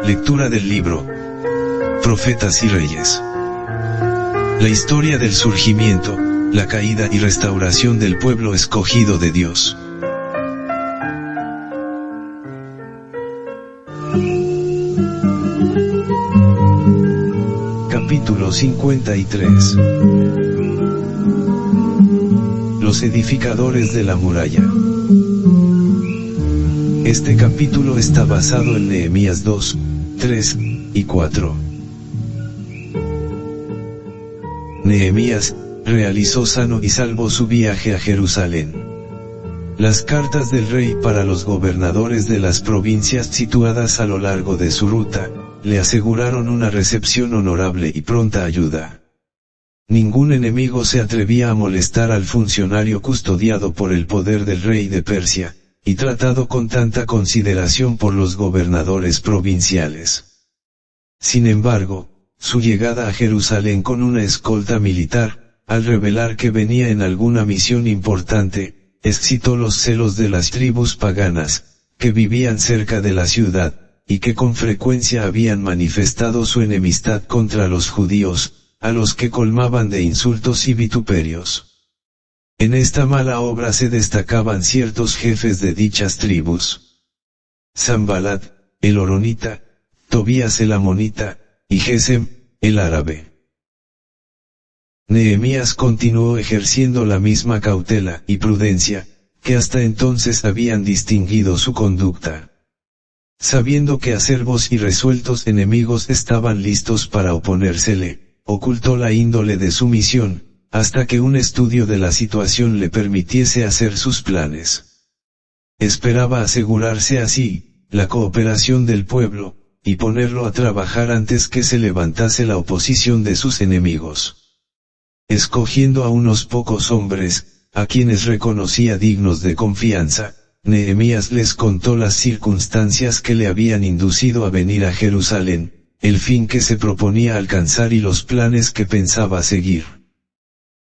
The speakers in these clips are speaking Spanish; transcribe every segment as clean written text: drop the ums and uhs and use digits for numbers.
Lectura del libro Profetas y Reyes. La historia del surgimiento, la caída y restauración del pueblo escogido de Dios. Capítulo 53. Los edificadores de la muralla. Este capítulo está basado en Nehemías 2, 3 y 4. Nehemías realizó sano y salvo su viaje a Jerusalén. Las cartas del rey para los gobernadores de las provincias situadas a lo largo de su ruta, le aseguraron una recepción honorable y pronta ayuda. Ningún enemigo se atrevía a molestar al funcionario custodiado por el poder del rey de Persia, y tratado con tanta consideración por los gobernadores provinciales. Sin embargo, su llegada a Jerusalén con una escolta militar, al revelar que venía en alguna misión importante, excitó los celos de las tribus paganas, que vivían cerca de la ciudad, y que con frecuencia habían manifestado su enemistad contra los judíos, a los que colmaban de insultos y vituperios. En esta mala obra se destacaban ciertos jefes de dichas tribus: Sanbalat, el horonita, Tobías el amonita, y Gesem, el árabe. Nehemías continuó ejerciendo la misma cautela y prudencia, que hasta entonces habían distinguido su conducta. Sabiendo que acerbos y resueltos enemigos estaban listos para oponérsele, ocultó la índole de su misión, hasta que un estudio de la situación le permitiese hacer sus planes. Esperaba asegurarse así la cooperación del pueblo, y ponerlo a trabajar antes que se levantase la oposición de sus enemigos. Escogiendo a unos pocos hombres, a quienes reconocía dignos de confianza, Nehemías les contó las circunstancias que le habían inducido a venir a Jerusalén, el fin que se proponía alcanzar y los planes que pensaba seguir.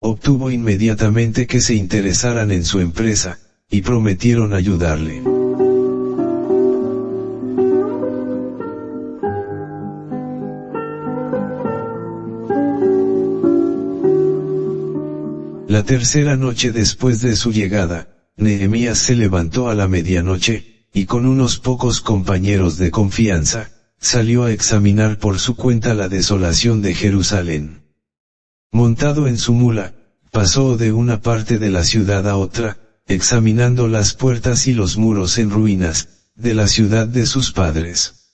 Obtuvo inmediatamente que se interesaran en su empresa, y prometieron ayudarle. La tercera noche después de su llegada, Nehemías se levantó a la medianoche, y con unos pocos compañeros de confianza, salió a examinar por su cuenta la desolación de Jerusalén. Montado en su mula, pasó de una parte de la ciudad a otra, examinando las puertas y los muros en ruinas, de la ciudad de sus padres.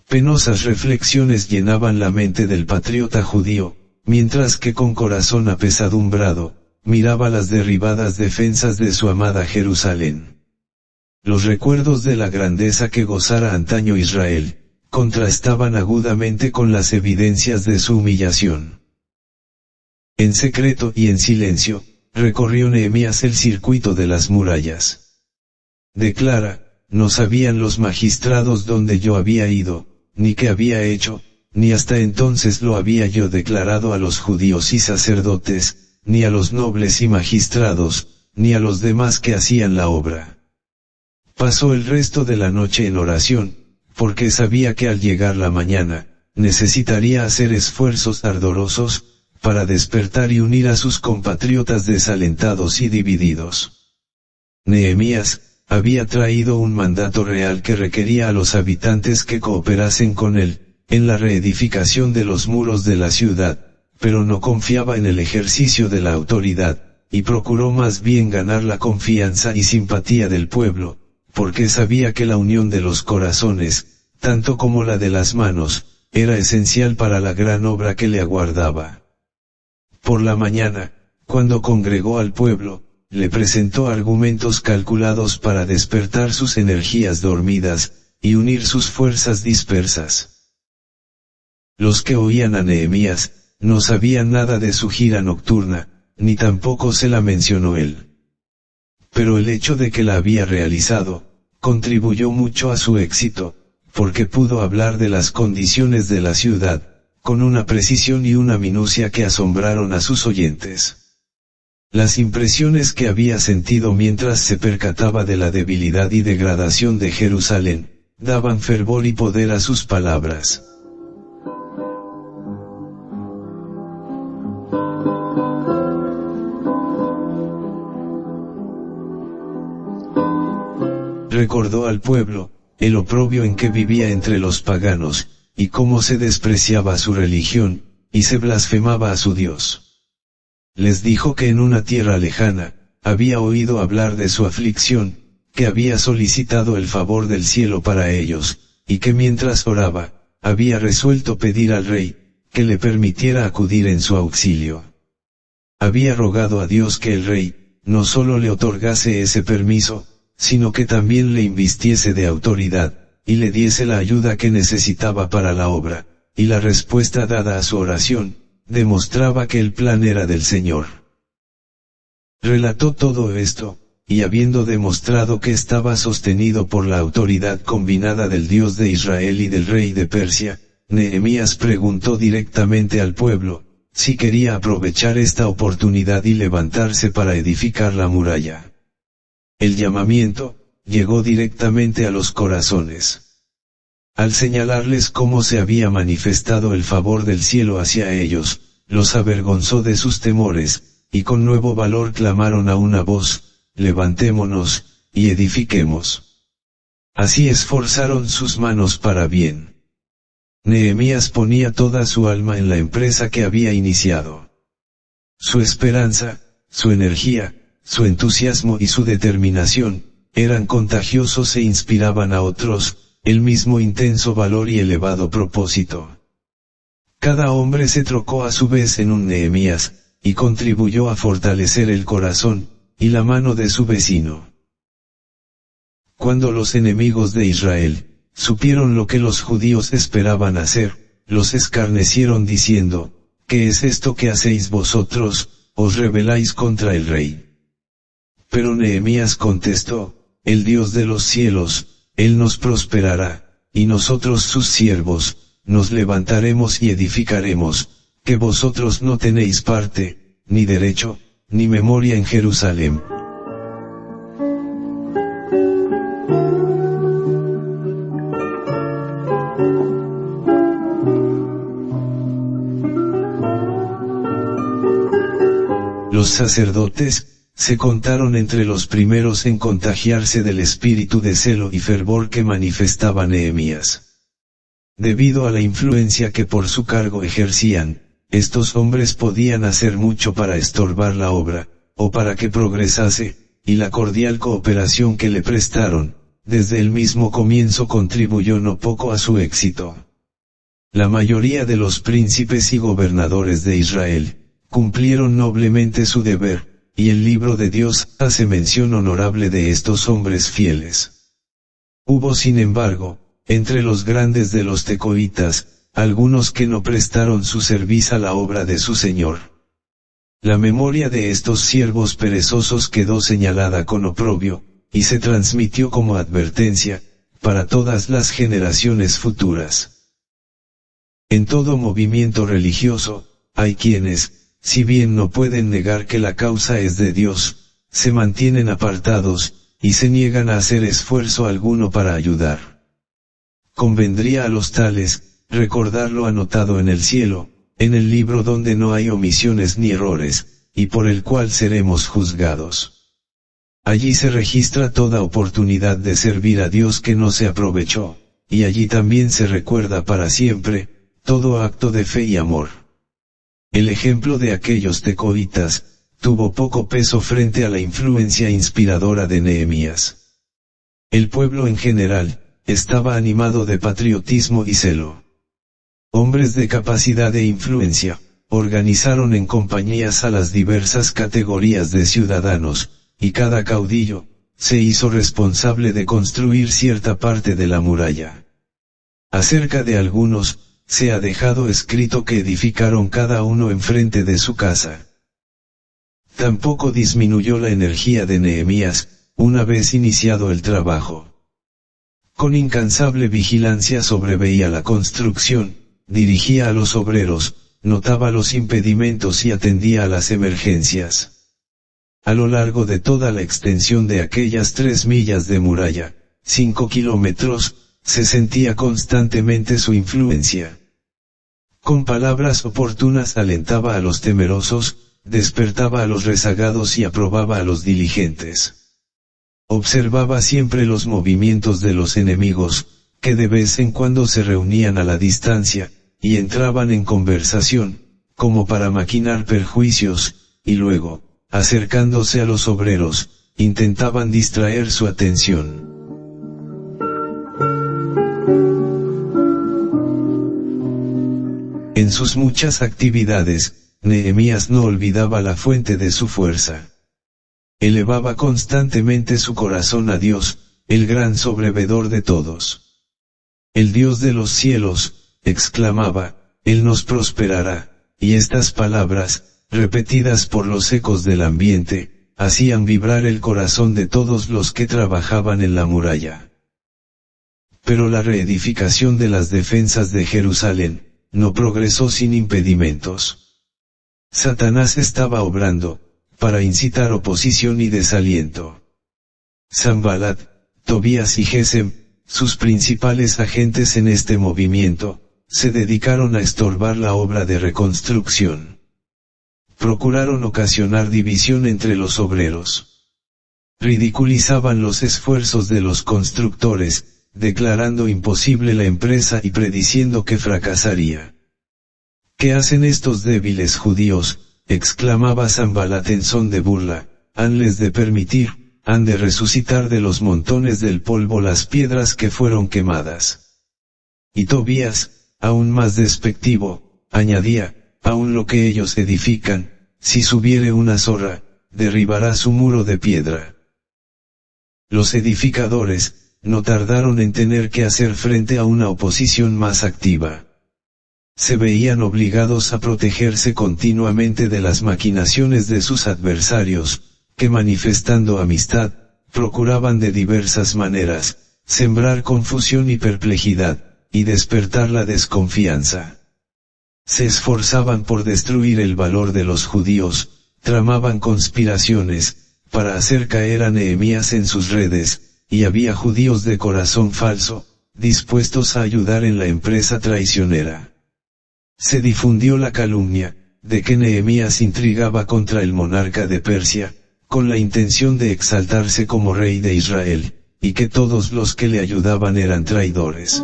Penosas reflexiones llenaban la mente del patriota judío, mientras que con corazón apesadumbrado, miraba las derribadas defensas de su amada Jerusalén. Los recuerdos de la grandeza que gozara antaño Israel, contrastaban agudamente con las evidencias de su humillación. En secreto y en silencio, recorrió Nehemías el circuito de las murallas. Declara: no sabían los magistrados dónde yo había ido, ni qué había hecho, ni hasta entonces lo había yo declarado a los judíos y sacerdotes, ni a los nobles y magistrados, ni a los demás que hacían la obra. Pasó el resto de la noche en oración, porque sabía que al llegar la mañana, necesitaría hacer esfuerzos ardorosos, para despertar y unir a sus compatriotas desalentados y divididos. Nehemías había traído un mandato real que requería a los habitantes que cooperasen con él, en la reedificación de los muros de la ciudad, pero no confiaba en el ejercicio de la autoridad, y procuró más bien ganar la confianza y simpatía del pueblo, porque sabía que la unión de los corazones, tanto como la de las manos, era esencial para la gran obra que le aguardaba. Por la mañana, cuando congregó al pueblo, le presentó argumentos calculados para despertar sus energías dormidas, y unir sus fuerzas dispersas. Los que oían a Nehemías, no sabían nada de su gira nocturna, ni tampoco se la mencionó él. Pero el hecho de que la había realizado, contribuyó mucho a su éxito, porque pudo hablar de las condiciones de la ciudad, con una precisión y una minucia que asombraron a sus oyentes. Las impresiones que había sentido mientras se percataba de la debilidad y degradación de Jerusalén, daban fervor y poder a sus palabras. Recordó al pueblo, el oprobio en que vivía entre los paganos, y cómo se despreciaba su religión, y se blasfemaba a su Dios. Les dijo que en una tierra lejana, había oído hablar de su aflicción, que había solicitado el favor del cielo para ellos, y que mientras oraba, había resuelto pedir al rey, que le permitiera acudir en su auxilio. Había rogado a Dios que el rey, no solo le otorgase ese permiso, sino que también le invistiese de autoridad, y le diese la ayuda que necesitaba para la obra, y la respuesta dada a su oración, demostraba que el plan era del Señor. Relató todo esto, y habiendo demostrado que estaba sostenido por la autoridad combinada del Dios de Israel y del rey de Persia, Nehemías preguntó directamente al pueblo, si quería aprovechar esta oportunidad y levantarse para edificar la muralla. El llamamiento llegó directamente a los corazones. Al señalarles cómo se había manifestado el favor del cielo hacia ellos, los avergonzó de sus temores, y con nuevo valor clamaron a una voz, levantémonos, y edifiquemos. Así esforzaron sus manos para bien. Nehemías ponía toda su alma en la empresa que había iniciado. Su esperanza, su energía, su entusiasmo y su determinación, eran contagiosos e inspiraban a otros, el mismo intenso valor y elevado propósito. Cada hombre se trocó a su vez en un Nehemías, y contribuyó a fortalecer el corazón, y la mano de su vecino. Cuando los enemigos de Israel, supieron lo que los judíos esperaban hacer, los escarnecieron diciendo, ¿qué es esto que hacéis vosotros? Os rebeláis contra el rey. Pero Nehemías contestó, el Dios de los cielos, Él nos prosperará, y nosotros sus siervos, nos levantaremos y edificaremos, que vosotros no tenéis parte, ni derecho, ni memoria en Jerusalén. Los sacerdotes, se contaron entre los primeros en contagiarse del espíritu de celo y fervor que manifestaba Nehemías. Debido a la influencia que por su cargo ejercían, estos hombres podían hacer mucho para estorbar la obra, o para que progresase, y la cordial cooperación que le prestaron, desde el mismo comienzo contribuyó no poco a su éxito. La mayoría de los príncipes y gobernadores de Israel, cumplieron noblemente su deber, y el libro de Dios hace mención honorable de estos hombres fieles. Hubo sin embargo, entre los grandes de los tecoitas, algunos que no prestaron su servicio a la obra de su Señor. La memoria de estos siervos perezosos quedó señalada con oprobio, y se transmitió como advertencia, para todas las generaciones futuras. En todo movimiento religioso, hay quienes, si bien no pueden negar que la causa es de Dios, se mantienen apartados, y se niegan a hacer esfuerzo alguno para ayudar. Convendría a los tales, recordar lo anotado en el cielo, en el libro donde no hay omisiones ni errores, y por el cual seremos juzgados. Allí se registra toda oportunidad de servir a Dios que no se aprovechó, y allí también se recuerda para siempre, todo acto de fe y amor. El ejemplo de aquellos tecoitas, tuvo poco peso frente a la influencia inspiradora de Nehemías. El pueblo en general, estaba animado de patriotismo y celo. Hombres de capacidad e influencia, organizaron en compañías a las diversas categorías de ciudadanos, y cada caudillo, se hizo responsable de construir cierta parte de la muralla. Acerca de algunos, se ha dejado escrito que edificaron cada uno enfrente de su casa. Tampoco disminuyó la energía de Nehemías, una vez iniciado el trabajo. Con incansable vigilancia sobreveía la construcción, dirigía a los obreros, notaba los impedimentos y atendía a las emergencias. A lo largo de toda la extensión de aquellas 3 millas de muralla, 5 kilómetros, se sentía constantemente su influencia. Con palabras oportunas alentaba a los temerosos, despertaba a los rezagados y aprobaba a los diligentes. Observaba siempre los movimientos de los enemigos, que de vez en cuando se reunían a la distancia, y entraban en conversación, como para maquinar perjuicios, y luego, acercándose a los obreros, intentaban distraer su atención. En sus muchas actividades, Nehemías no olvidaba la fuente de su fuerza. Elevaba constantemente su corazón a Dios, el gran sobrevedor de todos. El Dios de los cielos, exclamaba, Él nos prosperará, y estas palabras, repetidas por los ecos del ambiente, hacían vibrar el corazón de todos los que trabajaban en la muralla. Pero la reedificación de las defensas de Jerusalén, no progresó sin impedimentos. Satanás estaba obrando, para incitar oposición y desaliento. Sanballat, Tobías y Gesem, sus principales agentes en este movimiento, se dedicaron a estorbar la obra de reconstrucción. Procuraron ocasionar división entre los obreros. Ridiculizaban los esfuerzos de los constructores, declarando imposible la empresa y prediciendo que fracasaría. ¿Qué hacen estos débiles judíos?, exclamaba Sanballat en son de burla, hanles de permitir, han de resucitar de los montones del polvo las piedras que fueron quemadas. Y Tobías, aún más despectivo, añadía, aún lo que ellos edifican, si subiere una zorra, derribará su muro de piedra. Los edificadores, no tardaron en tener que hacer frente a una oposición más activa. Se veían obligados a protegerse continuamente de las maquinaciones de sus adversarios, que manifestando amistad, procuraban de diversas maneras, sembrar confusión y perplejidad, y despertar la desconfianza. Se esforzaban por destruir el valor de los judíos, tramaban conspiraciones, para hacer caer a Nehemías en sus redes, y había judíos de corazón falso, dispuestos a ayudar en la empresa traicionera. Se difundió la calumnia, de que Nehemías intrigaba contra el monarca de Persia, con la intención de exaltarse como rey de Israel, y que todos los que le ayudaban eran traidores.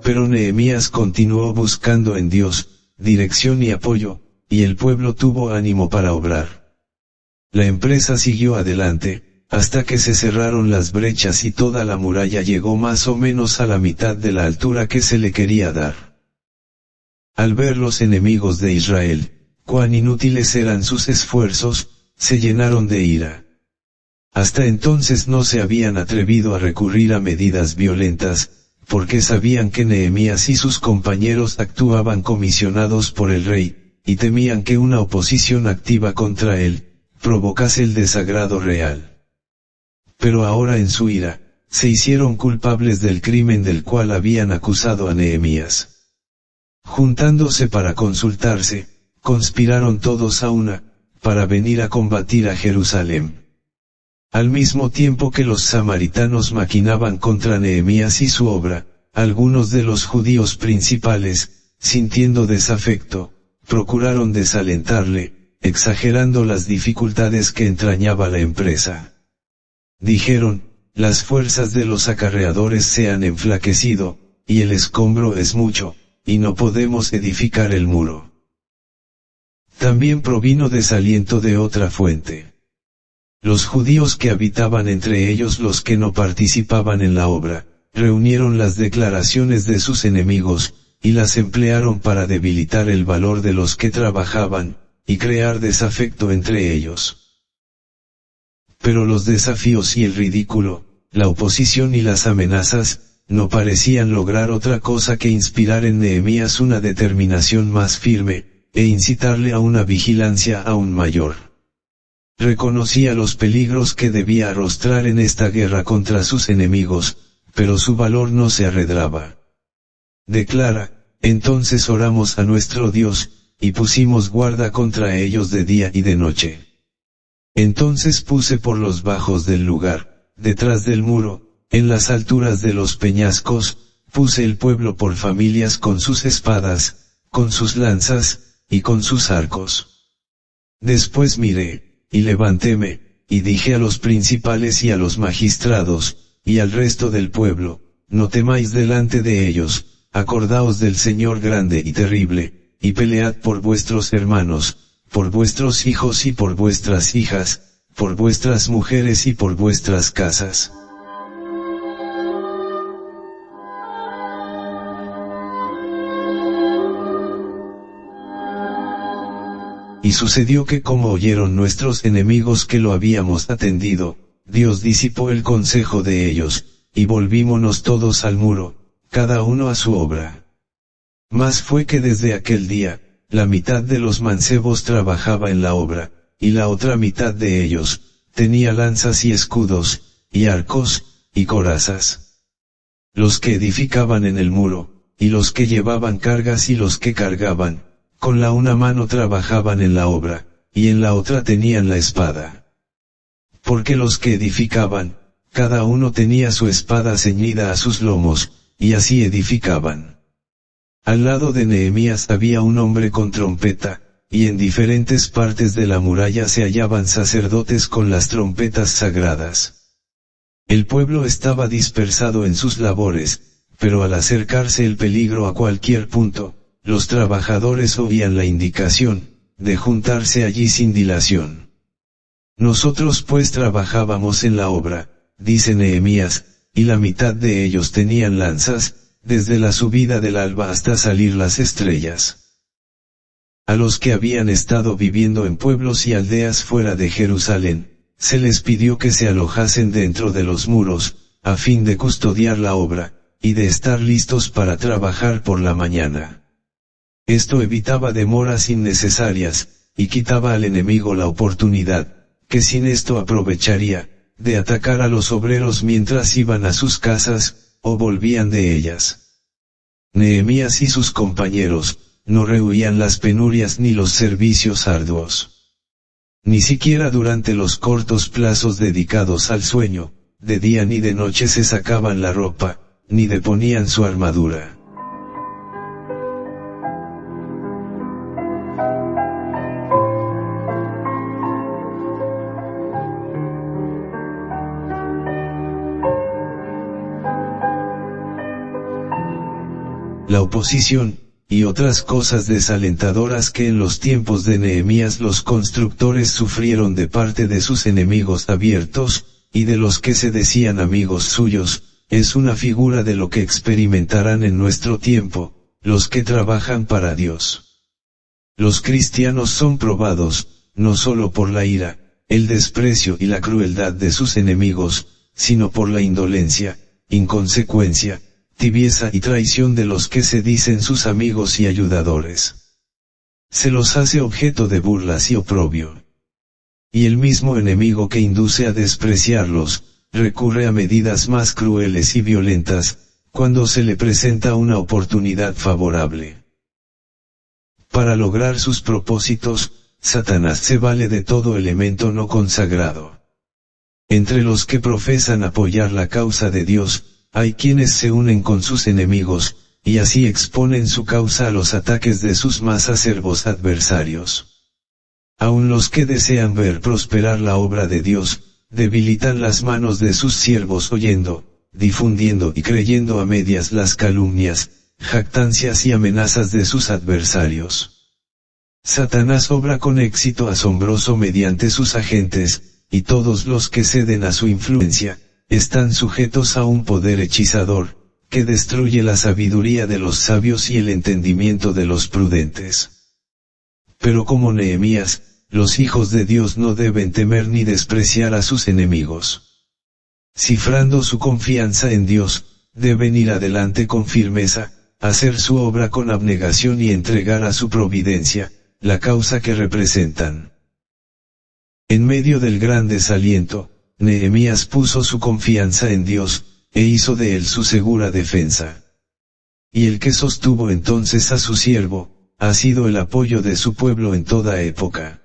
Pero Nehemías continuó buscando en Dios, dirección y apoyo, y el pueblo tuvo ánimo para obrar. La empresa siguió adelante, hasta que se cerraron las brechas y toda la muralla llegó más o menos a la mitad de la altura que se le quería dar. Al ver los enemigos de Israel, cuán inútiles eran sus esfuerzos, se llenaron de ira. Hasta entonces no se habían atrevido a recurrir a medidas violentas, porque sabían que Nehemías y sus compañeros actuaban comisionados por el rey, y temían que una oposición activa contra él, provocase el desagrado real. Pero ahora en su ira, se hicieron culpables del crimen del cual habían acusado a Nehemías. Juntándose para consultarse, conspiraron todos a una, para venir a combatir a Jerusalén. Al mismo tiempo que los samaritanos maquinaban contra Nehemías y su obra, algunos de los judíos principales, sintiendo desafecto, procuraron desalentarle, exagerando las dificultades que entrañaba la empresa. Dijeron, las fuerzas de los acarreadores se han enflaquecido, y el escombro es mucho, y no podemos edificar el muro. También provino desaliento de otra fuente. Los judíos que habitaban entre ellos, los que no participaban en la obra, reunieron las declaraciones de sus enemigos, y las emplearon para debilitar el valor de los que trabajaban, y crear desafecto entre ellos. Pero los desafíos y el ridículo, la oposición y las amenazas, no parecían lograr otra cosa que inspirar en Nehemías una determinación más firme, e incitarle a una vigilancia aún mayor. Reconocía los peligros que debía arrostrar en esta guerra contra sus enemigos, pero su valor no se arredraba. Declara, entonces oramos a nuestro Dios, y pusimos guarda contra ellos de día y de noche. Entonces puse por los bajos del lugar, detrás del muro, en las alturas de los peñascos, puse el pueblo por familias con sus espadas, con sus lanzas, y con sus arcos. Después miré, y levantéme, y dije a los principales y a los magistrados, y al resto del pueblo, no temáis delante de ellos, acordaos del Señor grande y terrible, y pelead por vuestros hermanos, por vuestros hijos y por vuestras hijas, por vuestras mujeres y por vuestras casas. Y sucedió que como oyeron nuestros enemigos que lo habíamos atendido, Dios disipó el consejo de ellos, y volvímonos todos al muro, cada uno a su obra. Mas fue que desde aquel día, la mitad de los mancebos trabajaba en la obra, y la otra mitad de ellos, tenía lanzas y escudos, y arcos, y corazas. Los que edificaban en el muro, y los que llevaban cargas y los que cargaban, con la una mano trabajaban en la obra, y en la otra tenían la espada. Porque los que edificaban, cada uno tenía su espada ceñida a sus lomos, y así edificaban. Al lado de Nehemías había un hombre con trompeta, y en diferentes partes de la muralla se hallaban sacerdotes con las trompetas sagradas. El pueblo estaba dispersado en sus labores, pero al acercarse el peligro a cualquier punto, los trabajadores oían la indicación, de juntarse allí sin dilación. Nosotros pues trabajábamos en la obra, dice Nehemías, y la mitad de ellos tenían lanzas, desde la subida del alba hasta salir las estrellas. A los que habían estado viviendo en pueblos y aldeas fuera de Jerusalén, se les pidió que se alojasen dentro de los muros, a fin de custodiar la obra, y de estar listos para trabajar por la mañana. Esto evitaba demoras innecesarias, y quitaba al enemigo la oportunidad, que sin esto aprovecharía, de atacar a los obreros mientras iban a sus casas, o volvían de ellas. Nehemías y sus compañeros, no rehuían las penurias ni los servicios arduos. Ni siquiera durante los cortos plazos dedicados al sueño, de día ni de noche se sacaban la ropa, ni deponían su armadura. La oposición, y otras cosas desalentadoras que en los tiempos de Nehemías los constructores sufrieron de parte de sus enemigos abiertos, y de los que se decían amigos suyos, es una figura de lo que experimentarán en nuestro tiempo, los que trabajan para Dios. Los cristianos son probados, no solo por la ira, el desprecio y la crueldad de sus enemigos, sino por la indolencia, inconsecuencia, tibieza y traición de los que se dicen sus amigos y ayudadores. Se los hace objeto de burlas y oprobio. Y el mismo enemigo que induce a despreciarlos, recurre a medidas más crueles y violentas, cuando se le presenta una oportunidad favorable. Para lograr sus propósitos, Satanás se vale de todo elemento no consagrado. Entre los que profesan apoyar la causa de Dios, hay quienes se unen con sus enemigos, y así exponen su causa a los ataques de sus más acerbos adversarios. Aun los que desean ver prosperar la obra de Dios, debilitan las manos de sus siervos oyendo, difundiendo y creyendo a medias las calumnias, jactancias y amenazas de sus adversarios. Satanás obra con éxito asombroso mediante sus agentes, y todos los que ceden a su influencia, están sujetos a un poder hechizador, que destruye la sabiduría de los sabios y el entendimiento de los prudentes. Pero como Nehemías, los hijos de Dios no deben temer ni despreciar a sus enemigos. Cifrando su confianza en Dios, deben ir adelante con firmeza, hacer su obra con abnegación y entregar a su providencia, la causa que representan. En medio del gran desaliento, Nehemías puso su confianza en Dios, e hizo de él su segura defensa. Y el que sostuvo entonces a su siervo, ha sido el apoyo de su pueblo en toda época.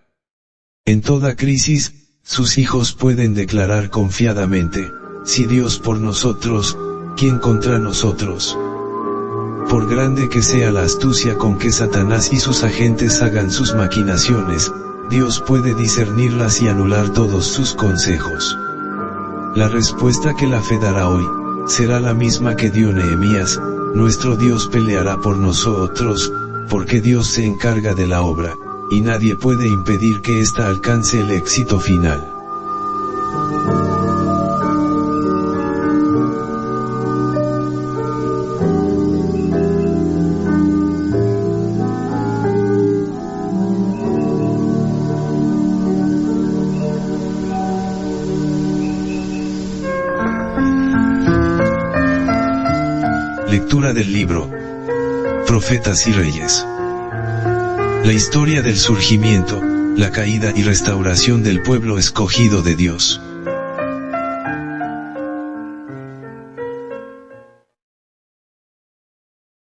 En toda crisis, sus hijos pueden declarar confiadamente: si Dios por nosotros, ¿quién contra nosotros? Por grande que sea la astucia con que Satanás y sus agentes hagan sus maquinaciones, Dios puede discernirlas y anular todos sus consejos. La respuesta que la fe dará hoy, será la misma que dio Nehemías: nuestro Dios peleará por nosotros, porque Dios se encarga de la obra, y nadie puede impedir que ésta alcance el éxito final. Lectura del libro Profetas y Reyes. La historia del surgimiento, la caída y restauración del pueblo escogido de Dios.